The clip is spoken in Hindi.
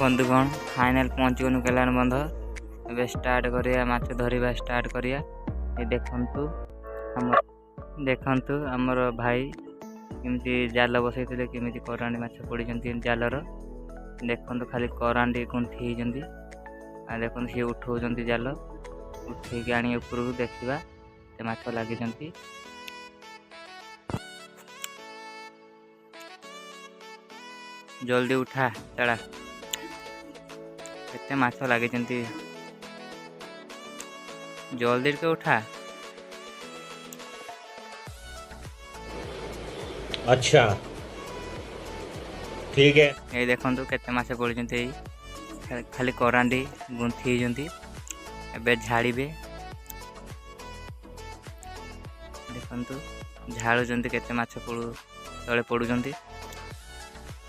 बंधुगण फाइनल पहुँचगनु केलान बंध ए स्टार्ट करिया माछ धरिबा स्टार्ट करिया। ये देखंतु हमर भाई केमती जाल बसैथिले केमती करांडी माछ पड़िजंती जालर। देखंतु खाली करांडी गुंठी जंती आ देखंतु से उठौजंती जाल उठेकी आनी ऊपर को देखिबा ते माछ लागिजंती। जल्दी उठा चला केते माछ लागिजंती जल्दी के उठा। अच्छा ठीक है। ये देखंतु केते माछ पड़िजंती खाली करांडी गुंठी जंती एबे झाड़ीबे। देखंतु झाड़ुजंती केते माछ तळे पड़ुजंती।